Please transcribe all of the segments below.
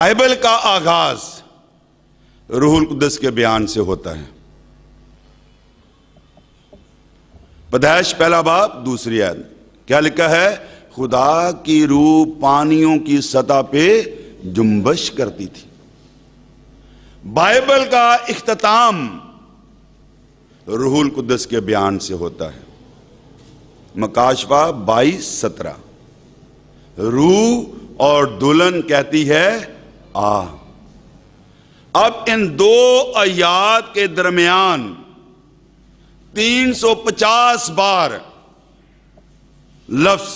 Bible کا آغاز روح القدس کے بیان سے ہوتا ہے۔ پیدائش پہلا باب دوسری آیت کیا لکھا ہے؟ خدا کی روح پانیوں کی سطح پہ جنبش کرتی تھی۔ بائبل کا اختتام روح القدس کے بیان سے ہوتا ہے۔ مکاشفہ 22:17 روح اور دلہن کہتی ہے آ۔ اب ان دو آیات کے درمیان 350 بار لفظ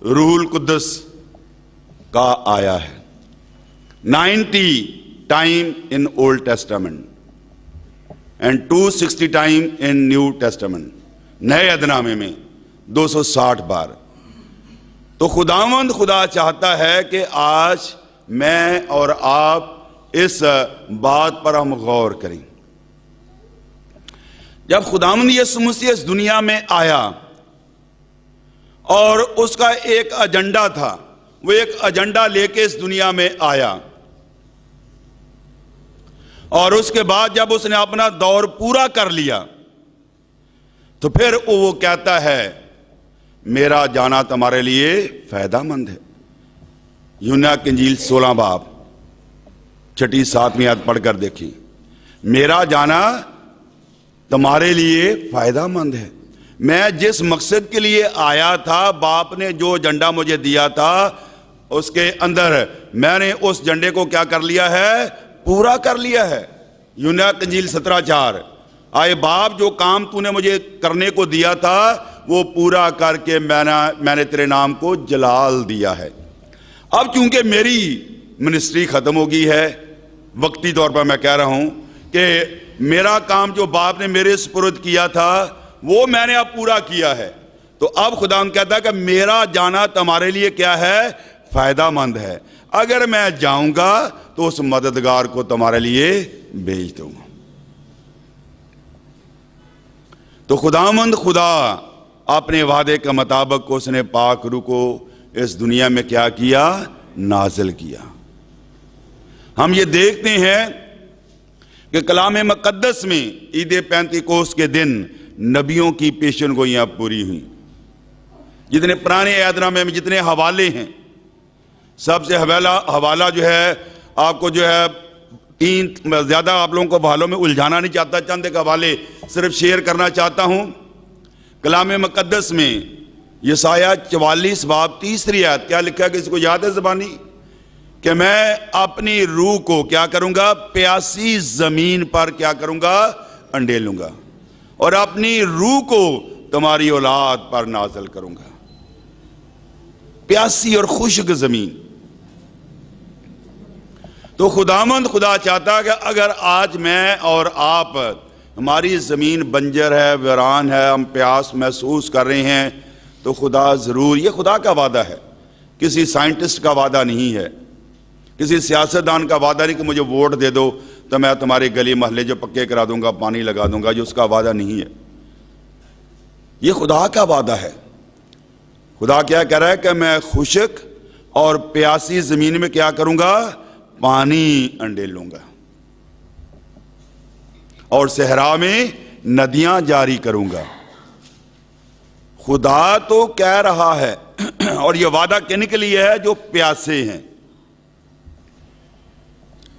روح القدس کا آیا ہے۔ 90 time in old Testament and 260 time in new Testament, نئے عہد نامے میں 260 بار۔ تو خداوند خدا چاہتا ہے کہ آج میں اور آپ اس بات پر ہم غور کریں۔ جب خداوند یسوع مسیح اس دنیا میں آیا اور اس کا ایک ایجنڈا تھا، وہ ایک ایجنڈا لے کے اس دنیا میں آیا، اور اس کے بعد جب اس نے اپنا دور پورا کر لیا تو پھر وہ کہتا ہے میرا جانا تمہارے لیے فائدہ مند ہے۔ یوحنا کی انجیل 16 باب 6-7 آیت پڑھ کر دیکھیں۔ میرا جانا تمہارے لیے فائدہ مند ہے۔ میں جس مقصد کے لیے آیا تھا، باپ نے جو ایجنڈا مجھے دیا تھا، اس کے اندر میں نے اس ایجنڈے کو کیا کر لیا ہے؟ پورا کر لیا ہے۔ یوحنا کی انجیل 17:4 آئے باپ جو کام تو نے مجھے کرنے کو دیا تھا وہ پورا کر کے میں نے تیرے نام کو جلال دیا ہے۔ اب چونکہ میری منسٹری ختم ہو گئی ہے، وقتی طور پر میں کہہ رہا ہوں کہ میرا کام جو باپ نے میرے سپرد کیا تھا وہ میں نے اب پورا کیا ہے، تو اب خدا کہتا ہے کہ میرا جانا تمہارے لیے کیا ہے؟ فائدہ مند ہے۔ اگر میں جاؤں گا تو اس مددگار کو تمہارے لیے بھیج دوں گا۔ تو خداوند خدا اپنے وعدے کے مطابق اس نے پاک روح کو اس دنیا میں کیا کیا؟ نازل کیا۔ ہم یہ دیکھتے ہیں کہ کلام مقدس میں عید پینتیکوست کے دن نبیوں کی پیشن گوئیاں پوری ہوئیں۔ جتنے پرانے عہد نامے میں جتنے حوالے ہیں، سب سے حوالہ جو ہے آپ کو جو ہے زیادہ آپ لوگوں کو حوالوں میں الجھانا نہیں چاہتا، چند ایک حوالے صرف شیئر کرنا چاہتا ہوں۔ کلام مقدس میں یسایہ 44 باب 3 آیت کیا لکھا ہے؟ کسی کو یاد ہے زبانی؟ کہ میں اپنی روح کو کیا کروں گا؟ پیاسی زمین پر کیا کروں گا؟ انڈیلوں گا، اور اپنی روح کو تمہاری اولاد پر نازل کروں گا۔ پیاسی اور خشک زمین۔ تو خداوند خدا چاہتا ہے کہ اگر آج میں اور آپ، ہماری زمین بنجر ہے، ویران ہے، ہم پیاس محسوس کر رہے ہیں، تو خدا ضرور، یہ خدا کا وعدہ ہے، کسی سائنٹسٹ کا وعدہ نہیں ہے، کسی سیاستدان کا وعدہ نہیں کہ مجھے ووٹ دے دو تو میں تمہارے گلی محلے جو پکے کرا دوں گا، پانی لگا دوں گا، جو اس کا وعدہ نہیں ہے۔ یہ خدا کا وعدہ ہے۔ خدا کیا کہہ رہا ہے کہ میں خشک اور پیاسی زمین میں کیا کروں گا؟ پانی انڈیلوں گا، اور صحرا میں ندیاں جاری کروں گا۔ خدا تو کہہ رہا ہے، اور یہ وعدہ کہنے کے لیے ہے جو پیاسے ہیں۔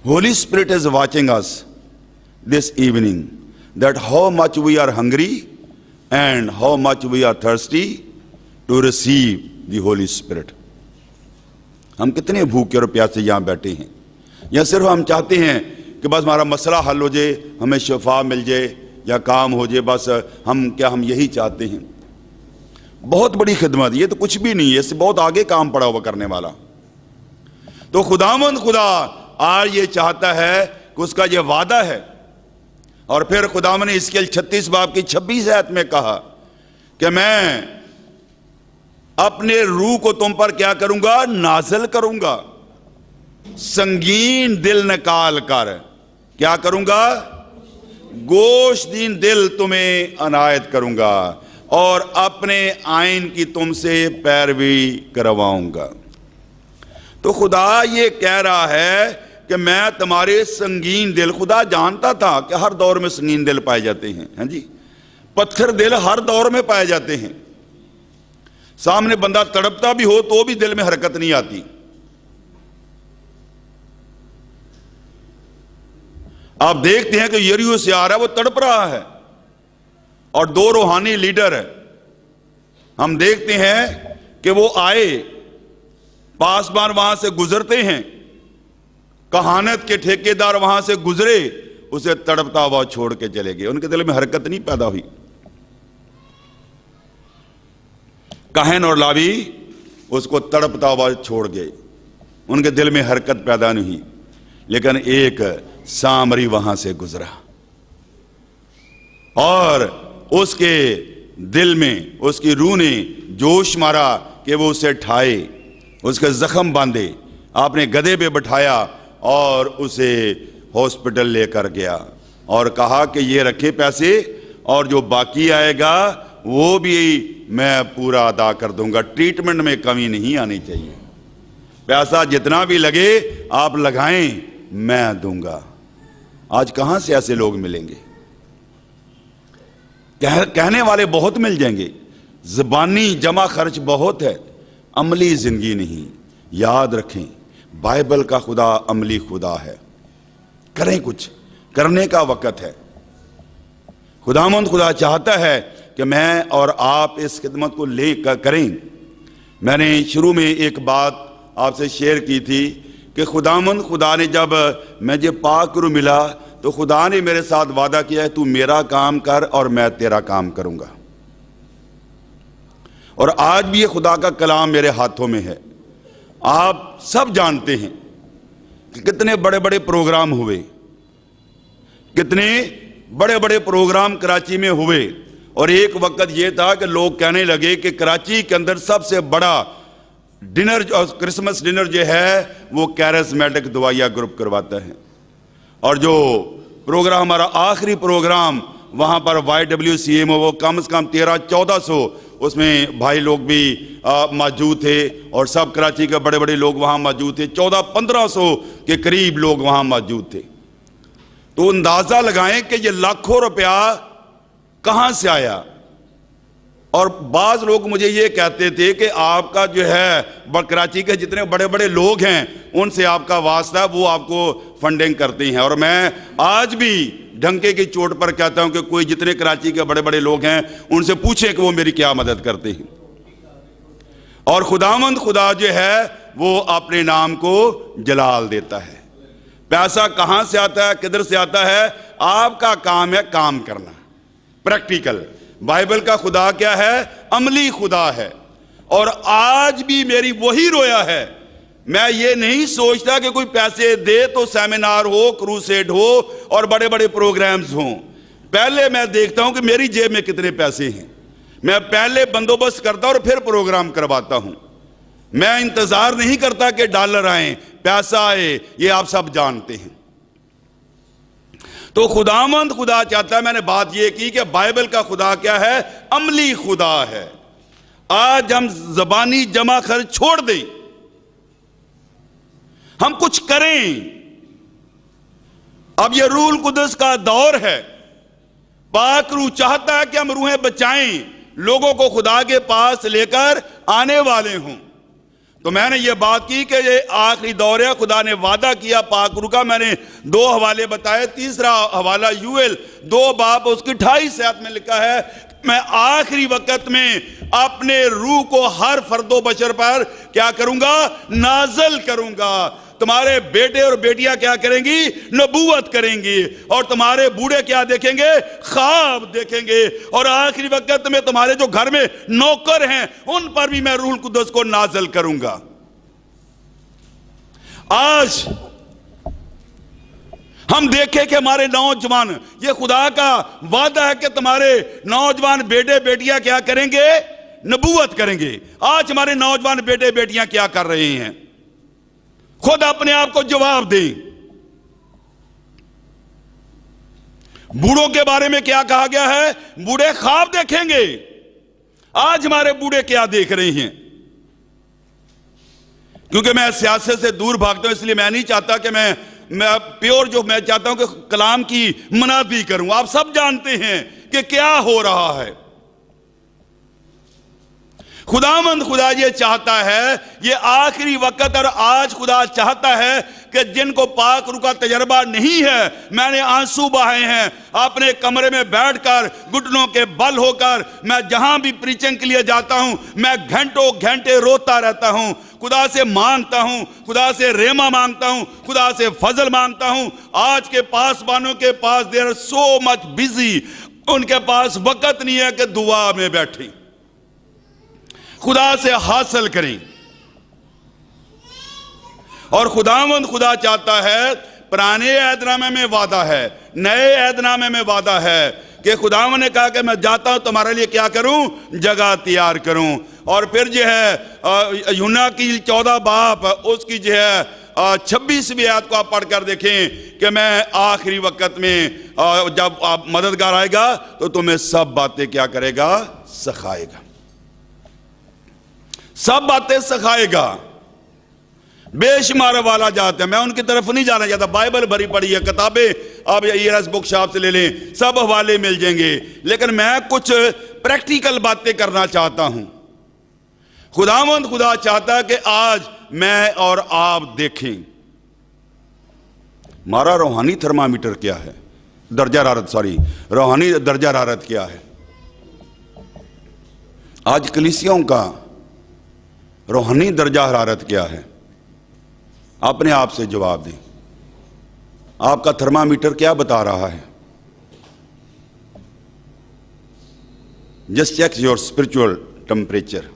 Holy Spirit is watching us this evening that how much we are hungry and how much we are thirsty to receive the Holy Spirit۔ ہم کتنے بھوکے اور پیاسے یہاں بیٹھے ہیں، یا صرف ہم چاہتے ہیں کہ بس ہمارا مسئلہ حل ہو جائے، ہمیں شفا مل جائے یا کام ہو جائے، بس ہم یہی چاہتے ہیں۔ بہت بڑی خدمت، یہ تو کچھ بھی نہیں ہے، اس سے بہت آگے کام پڑا ہوا کرنے والا۔ تو خداوند خدا آج یہ چاہتا ہے کہ اس کا یہ وعدہ ہے، اور پھر خداوند نے حزقیل 36 باب کی 26 آیت میں کہا کہ میں اپنے روح کو تم پر کیا کروں گا؟ نازل کروں گا، سنگین دل نکال کر کیا کروں گا؟ گوشت دین دل تمہیں عنایت کروں گا، اور اپنے آئین کی تم سے پیروی کرواؤں گا۔ تو خدا یہ کہہ رہا ہے کہ میں تمہارے سنگین دل، خدا جانتا تھا کہ ہر دور میں سنگین دل پائے جاتے ہیں، ہاں جی، پتھر دل ہر دور میں پائے جاتے ہیں. سامنے بندہ تڑپتا بھی ہو تو بھی دل میں حرکت نہیں آتی. آپ دیکھتے ہیں کہ یریو سے آ رہا ہے، وہ تڑپ رہا ہے، اور دو روحانی لیڈر ہیں. ہم دیکھتے ہیں کہ وہ آئے، پاسبان وہاں سے گزرتے ہیں، کہانت کے ٹھیکیدار وہاں سے گزرے، اسے تڑپتا ہوا چھوڑ کے چلے گئے. ان کے دل میں حرکت نہیں پیدا ہوئی. کاہن اور لاوی اس کو تڑپتا ہوا چھوڑ گئے، ان کے دل میں حرکت پیدا نہیں ہوئی. لیکن ایک سامری وہاں سے گزرا اور اس کے دل میں، اس کی روح نے جوش مارا کہ وہ اسے ٹھائے، اس کے زخم باندھے، آپ نے گدھے پہ بٹھایا اور اسے ہاسپٹل لے کر گیا اور کہا کہ یہ رکھے پیسے، اور جو باقی آئے گا وہ بھی میں پورا ادا کر دوں گا، ٹریٹمنٹ میں کمی نہیں آنی چاہیے، پیسہ جتنا بھی لگے آپ لگائیں، میں دوں گا. آج کہاں سے ایسے لوگ ملیں گے؟ کہنے والے بہت مل جائیں گے، زبانی جمع خرچ بہت ہے، عملی زندگی نہیں. یاد رکھیں، بائبل کا خدا عملی خدا ہے. کریں، کچھ کرنے کا وقت ہے. خداوند خدا چاہتا ہے کہ میں اور آپ اس خدمت کو لے کر کریں. میں نے شروع میں ایک بات آپ سے شیئر کی تھی کہ خداوند خدا نے جب مجھے پاک روح ملا تو خدا نے میرے ساتھ وعدہ کیا ہے، تو میرا کام کر اور میں تیرا کام کروں گا. اور آج بھی یہ خدا کا کلام میرے ہاتھوں میں ہے. آپ سب جانتے ہیں کہ کتنے بڑے بڑے پروگرام ہوئے، کتنے بڑے بڑے پروگرام کراچی میں ہوئے، اور ایک وقت یہ تھا کہ لوگ کہنے لگے کہ کراچی کے اندر سب سے بڑا ڈنر، کرسمس ڈنر جو ہے وہ کیرزمیٹک دعائیہ گروپ کرواتا ہے. اور جو پروگرام ہمارا آخری پروگرام وہاں پر YWCA وہ کم سے کم 1300-1400 اس میں بھائی لوگ بھی موجود تھے، اور سب کراچی کے بڑے بڑے لوگ وہاں موجود تھے، 1400-1500 کے قریب لوگ وہاں موجود تھے. تو اندازہ لگائیں کہ یہ لاکھوں روپیہ کہاں سے آیا. اور بعض لوگ مجھے یہ کہتے تھے کہ آپ کا جو ہے کراچی کے جتنے بڑے بڑے لوگ ہیں ان سے آپ کا واسطہ ہے، وہ آپ کو فنڈنگ کرتے ہیں. اور میں آج بھی ڈھنکے کی چوٹ پر کہتا ہوں کہ کوئی جتنے کراچی کے بڑے بڑے لوگ ہیں ان سے پوچھیں کہ وہ میری کیا مدد کرتے ہیں. اور خداوند خدا جو ہے وہ اپنے نام کو جلال دیتا ہے. پیسہ کہاں سے آتا ہے، کدھر سے آتا ہے؟ آپ کا کام ہے کام کرنا، پریکٹیکل. بائبل کا خدا کیا ہے؟ عملی خدا ہے. اور آج بھی میری وہی رویا ہے. میں یہ نہیں سوچتا کہ کوئی پیسے دے تو سیمینار ہو، کروسیڈ ہو اور بڑے بڑے پروگرامز ہوں. پہلے میں دیکھتا ہوں کہ میری جیب میں کتنے پیسے ہیں. میں پہلے بندوبست کرتا ہوں اور پھر پروگرام کرواتا ہوں. میں انتظار نہیں کرتا کہ ڈالر آئیں، پیسہ آئے، یہ آپ سب جانتے ہیں. تو خداوند خدا چاہتا ہے، میں نے بات یہ کی کہ بائبل کا خدا کیا ہے؟ عملی خدا ہے. آج ہم زبانی جمع خرچ چھوڑ دیں، ہم کچھ کریں. اب یہ روح القدس کا دور ہے. پاک روح چاہتا ہے کہ ہم روحیں بچائیں، لوگوں کو خدا کے پاس لے کر آنے والے ہوں. تو میں نے یہ بات کی کہ یہ آخری دور ہے. خدا نے وعدہ کیا پاک روح کا. میں نے 2 حوالے بتائے. تیسرا حوالہ یوئیل 2 باب اس کی 28 آیت میں لکھا ہے، میں آخری وقت میں اپنے روح کو ہر فرد و بشر پر کیا کروں گا؟ نازل کروں گا. تمہارے بیٹے اور بیٹیاں کیا کریں گی؟ نبوت کریں گی. اور تمہارے بوڑھے کیا دیکھیں گے؟ خواب دیکھیں گے. اور آخری وقت میں تمہارے جو گھر میں نوکر ہیں ان پر بھی میں روح القدس کو نازل کروں گا. آج ہم دیکھیں کہ ہمارے نوجوان، یہ خدا کا وعدہ ہے کہ تمہارے نوجوان بیٹے بیٹیاں کیا کریں گے؟ نبوت کریں گے. آج ہمارے نوجوان بیٹے بیٹیاں کیا کر رہے ہیں؟ خود اپنے آپ کو جواب دیں. بوڑھوں کے بارے میں کیا کہا گیا ہے؟ بوڑھے خواب دیکھیں گے. آج ہمارے بوڑھے کیا دیکھ رہے ہیں؟ کیونکہ میں سیاست سے دور بھاگتا ہوں، اس لیے میں نہیں چاہتا کہ میں پیور جو میں چاہتا ہوں کہ کلام کی منادی کروں۔ آپ سب جانتے ہیں کہ کیا ہو رہا ہے۔ خداوند خدا یہ چاہتا ہے، یہ آخری وقت، اور آج خدا چاہتا ہے کہ جن کو پاک روح کا تجربہ نہیں ہے، میں نے آنسو بہائے ہیں اپنے کمرے میں بیٹھ کر، گھٹنوں کے بل ہو کر، میں جہاں بھی پریچنگ کے لیے جاتا ہوں میں گھنٹوں گھنٹے روتا رہتا ہوں، خدا سے مانگتا ہوں، خدا سے رحمہ مانگتا ہوں، خدا سے فضل مانگتا ہوں۔ آج کے پاسبانوں کے پاس they are so much busy، ان کے پاس وقت نہیں ہے کہ دعا میں بیٹھیں، خدا سے حاصل کریں۔ اور خداوند خدا چاہتا ہے، پرانے عہد نامے میں وعدہ ہے، نئے عہد نامے میں وعدہ ہے کہ خداوند نے کہا کہ میں جاتا ہوں تمہارے لیے کیا کروں، جگہ تیار کروں۔ اور پھر جو ہے یوحنا کی 14 باب اس کی جو ہے 26ویں آیت کو آپ پڑھ کر دیکھیں کہ میں آخری وقت میں جب آپ مددگار آئے گا تو تمہیں سب باتیں کیا کرے گا، سکھائے گا، سب باتیں سکھائے گا۔ بے شمار والا جاتے ہیں، میں ان کی طرف نہیں جانا چاہتا، بائبل بھری پڑی ہے، کتابیں آپ ایرس بک شاپ سے لے لیں، سب حوالے مل جائیں گے، لیکن میں کچھ پریکٹیکل باتیں کرنا چاہتا ہوں۔ خداوند خدا چاہتا ہے کہ آج میں اور آپ دیکھیں ہمارا روحانی تھرمامیٹر کیا ہے، درجہ حرارت روحانی درجہ حرارت کیا ہے۔ آج کلیسیوں کا روحانی درجہ حرارت کیا ہے؟ اپنے آپ سے جواب دیں، آپ کا تھرمامیٹر کیا بتا رہا ہے؟ Just check your spiritual temperature,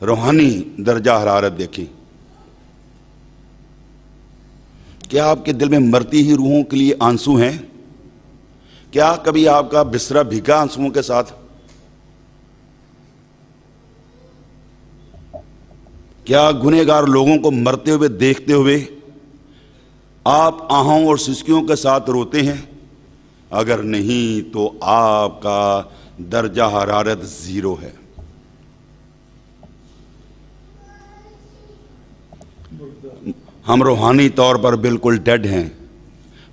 روحانی درجہ حرارت دیکھیں۔ کیا آپ کے دل میں مرتی ہی روحوں کے لیے آنسو ہیں؟ کیا کبھی آپ کا بستر بھیگا آنسوؤں کے ساتھ؟ کیا گنہگار لوگوں کو مرتے ہوئے دیکھتے ہوئے آپ آہوں اور سسکیوں کے ساتھ روتے ہیں؟ اگر نہیں تو آپ کا درجہ حرارت 0 ہے۔ ہم روحانی طور پر بالکل ڈیڈ ہیں۔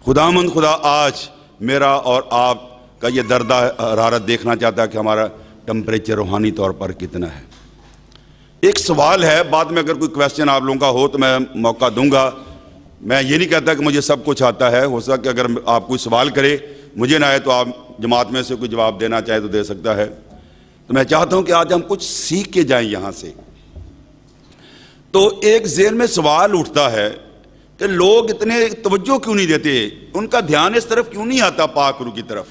خداوند خدا آج میرا اور آپ کا یہ درجہ حرارت دیکھنا چاہتا ہے کہ ہمارا ٹمپریچر روحانی طور پر کتنا ہے۔ ایک سوال ہے، بعد میں اگر کوئی کویسچن آپ لوگوں کا ہو تو میں موقع دوں گا۔ میں یہ نہیں کہتا کہ مجھے سب کچھ آتا ہے، ہو سکتا کہ اگر آپ کوئی سوال کرے مجھے نہ آئے تو آپ جماعت میں سے کوئی جواب دینا چاہے تو دے سکتا ہے۔ تو میں چاہتا ہوں کہ آج ہم کچھ سیکھ کے جائیں یہاں سے۔ تو ایک ذہن میں سوال اٹھتا ہے کہ لوگ اتنے توجہ کیوں نہیں دیتے، ان کا دھیان اس طرف کیوں نہیں آتا پاک روح کی طرف؟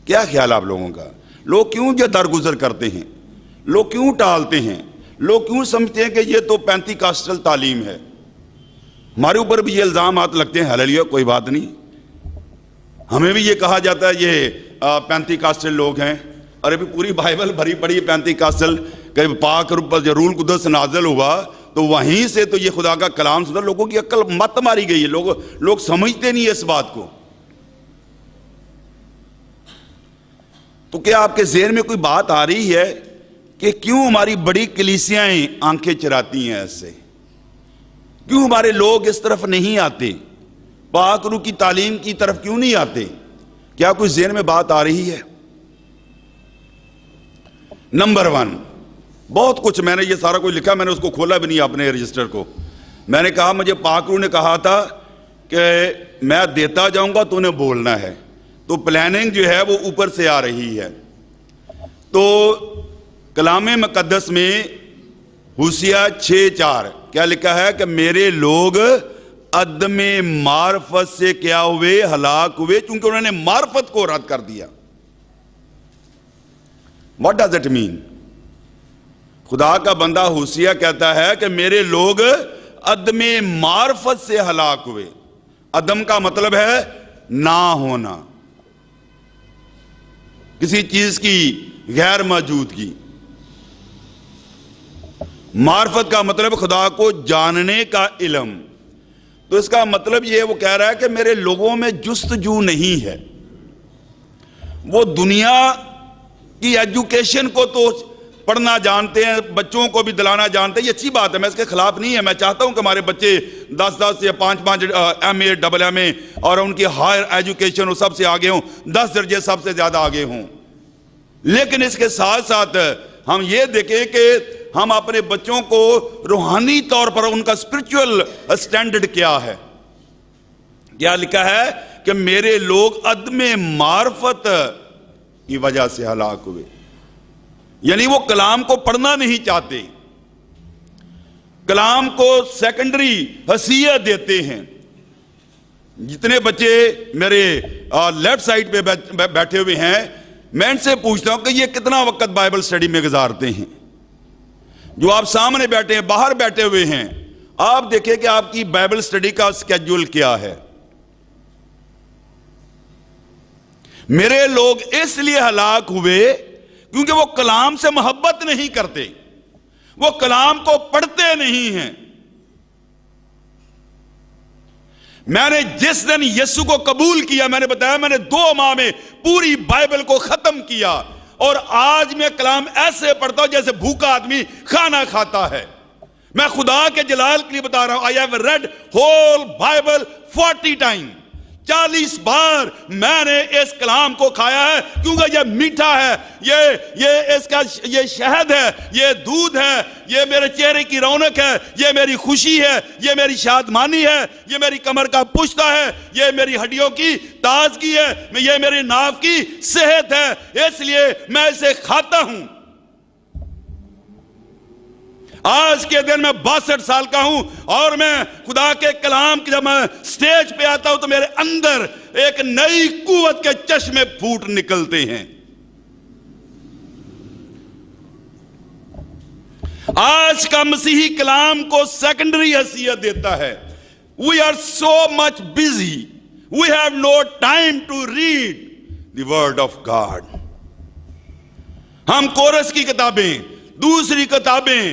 کیا خیال آپ لوگوں کا؟ لوگ کیوں جو درگزر کرتے ہیں؟ لوگ کیوں ٹالتے ہیں؟ لوگ کیوں سمجھتے ہیں کہ یہ تو پینتیکاسٹل تعلیم ہے؟ ہمارے اوپر بھی یہ الزامات لگتے ہیں، ہلیلویا، کوئی بات نہیں، ہمیں بھی یہ کہا جاتا ہے یہ پینتیکاسٹل لوگ ہیں۔ اور ابھی پوری بائبل بھری پڑی پینتیکاسٹل، کہ پاک روح پر جو روح القدس نازل ہوا تو وہیں سے تو یہ خدا کا کلام سنا، لوگوں کی عقل مت ماری گئی ہے، لوگ سمجھتے نہیں اس بات کو۔ تو کیا آپ کے ذہن میں کوئی بات آ رہی ہے کہ کیوں ہماری بڑی کلیسیاں آنکھیں چراتی ہیں ایسے؟ کیوں ہمارے لوگ اس طرف نہیں آتے؟ پاک روح کی تعلیم کی طرف کیوں نہیں آتے؟ کیا کوئی ذہن میں بات آ رہی ہے؟ نمبر 1، بہت کچھ میں نے یہ سارا کچھ لکھا، میں نے اس کو کھولا بھی نہیں اپنے رجسٹر کو۔ میں نے کہا مجھے پاک روح نے کہا تھا کہ میں دیتا جاؤں گا تو انہیں بولنا ہے، تو پلاننگ جو ہے وہ اوپر سے آ رہی ہے۔ تو کلام مقدس میں ہوشیہ 6:4 کیا لکھا ہے کہ میرے لوگ عدم معرفت سے کیا ہوئے، ہلاک ہوئے، چونکہ انہوں نے معرفت کو رد کر دیا۔ What does it mean؟ خدا کا بندہ ہوشیہ کہتا ہے کہ میرے لوگ عدم معرفت سے ہلاک ہوئے۔ عدم کا مطلب ہے نہ ہونا، کسی چیز کی غیر موجودگی۔ معرفت کا مطلب خدا کو جاننے کا علم۔ تو اس کا مطلب یہ وہ کہہ رہا ہے کہ میرے لوگوں میں جستجو نہیں ہے، وہ دنیا کی ایجوکیشن کو تو پڑھنا جانتے ہیں، بچوں کو بھی دلانا جانتے ہیں، یہ اچھی بات ہے، میں اس کے خلاف نہیں ہے۔ میں چاہتا ہوں کہ ہمارے بچے 10 یا 5 MA ڈبل MA اور ان کی ہائر ایجوکیشن وہ سب سے آگے ہوں، 10 درجے سب سے زیادہ آگے ہوں۔ لیکن اس کے ساتھ ساتھ ہم یہ دیکھیں کہ ہم اپنے بچوں کو روحانی طور پر ان کا اسپرچول سٹینڈرڈ کیا ہے۔ کیا لکھا ہے کہ میرے لوگ عدم معرفت کی وجہ سے ہلاک ہوئے، یعنی وہ کلام کو پڑھنا نہیں چاہتے، کلام کو سیکنڈری حیثیت دیتے ہیں۔ جتنے بچے میرے لیفٹ سائڈ پہ بیٹھے ہوئے ہیں، میں ان سے پوچھتا ہوں کہ یہ کتنا وقت بائبل سٹڈی میں گزارتے ہیں؟ جو آپ سامنے بیٹھے ہیں، باہر بیٹھے ہوئے ہیں، آپ دیکھیں کہ آپ کی بائبل سٹڈی کا سکیڈول کیا ہے۔ میرے لوگ اس لیے ہلاک ہوئے کیونکہ وہ کلام سے محبت نہیں کرتے، وہ کلام کو پڑھتے نہیں ہیں۔ میں نے جس دن یسوع کو قبول کیا، میں نے بتایا میں نے 2 ماہ میں پوری بائبل کو ختم کیا، اور آج میں کلام ایسے پڑھتا ہوں جیسے بھوکا آدمی کھانا کھاتا ہے۔ میں خدا کے جلال کے لیے بتا رہا ہوں، I have read whole Bible 40 times، 40 بار میں نے اس کلام کو کھایا ہے، کیونکہ یہ میٹھا ہے، یہ شہد ہے، یہ دودھ ہے، یہ میرے چہرے کی رونق ہے، یہ میری خوشی ہے، یہ میری شادمانی ہے، یہ میری کمر کا پشتہ ہے، یہ میری ہڈیوں کی تازگی ہے، یہ میری ناف کی صحت ہے، اس لیے میں اسے کھاتا ہوں۔ آج کے دن میں 62 سال کا ہوں، اور میں خدا کے کلام کی جب میں سٹیج پہ آتا ہوں تو میرے اندر ایک نئی قوت کے چشمے پھوٹ نکلتے ہیں۔ آج کا مسیحی کلام کو سیکنڈری حیثیت دیتا ہے۔ We are so much busy. We have no time to read the word of God. ہم کورس کی کتابیں، دوسری کتابیں،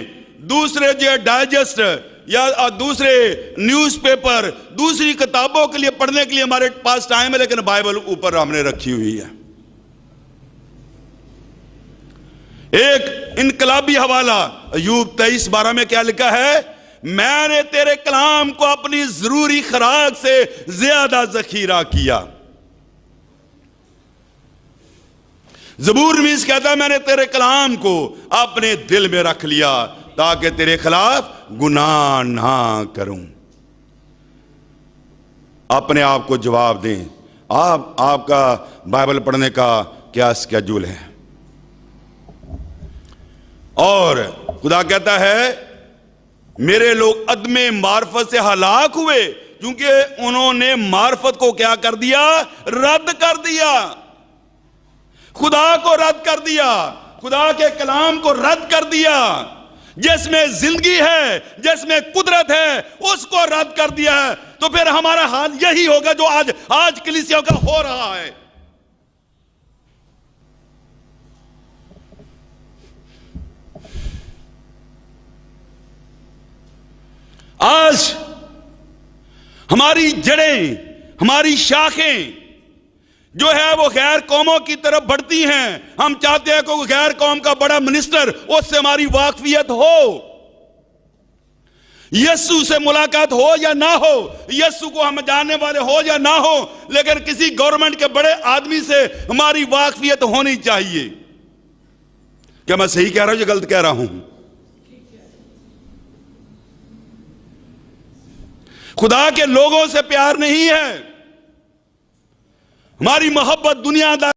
دوسرے جو ڈائجسٹ یا دوسرے نیوز پیپر، دوسری کتابوں کے لیے پڑھنے کے لیے ہمارے پاس ٹائم ہے، لیکن بائبل اوپر ہم نے رکھی ہوئی ہے۔ ایک انقلابی حوالہ ایوب 23:12 میں کیا لکھا ہے؟ میں نے تیرے کلام کو اپنی ضروری خوراک سے زیادہ ذخیرہ کیا۔ زبور نویس کہتا ہے میں نے تیرے کلام کو اپنے دل میں رکھ لیا تاکہ تیرے خلاف گناہ نہ کروں۔ اپنے آپ کو جواب دیں، آپ کا بائبل پڑھنے کا کیا سکیڈول ہے؟ اور خدا کہتا ہے میرے لوگ عدم معرفت سے ہلاک ہوئے کیونکہ انہوں نے معرفت کو کیا کر دیا؟ رد کر دیا، خدا کو رد کر دیا، خدا کے کلام کو رد کر دیا۔ جس میں زندگی ہے، جس میں قدرت ہے، اس کو رد کر دیا ہے۔ تو پھر ہمارا حال یہی ہوگا جو آج کلیسیوں کا ہو رہا ہے۔ آج ہماری جڑیں، ہماری شاخیں جو ہے وہ غیر قوموں کی طرف بڑھتی ہیں۔ ہم چاہتے ہیں کہ غیر قوم کا بڑا منسٹر، اس سے ہماری واقفیت ہو، یسوع سے ملاقات ہو یا نہ ہو، یسوع کو ہم جاننے والے ہو یا نہ ہو، لیکن کسی گورنمنٹ کے بڑے آدمی سے ہماری واقفیت ہونی چاہیے۔ کیا میں صحیح کہہ رہا ہوں یا غلط کہہ رہا ہوں؟ خدا کے لوگوں سے پیار نہیں ہے، ہماری محبت دنیا دار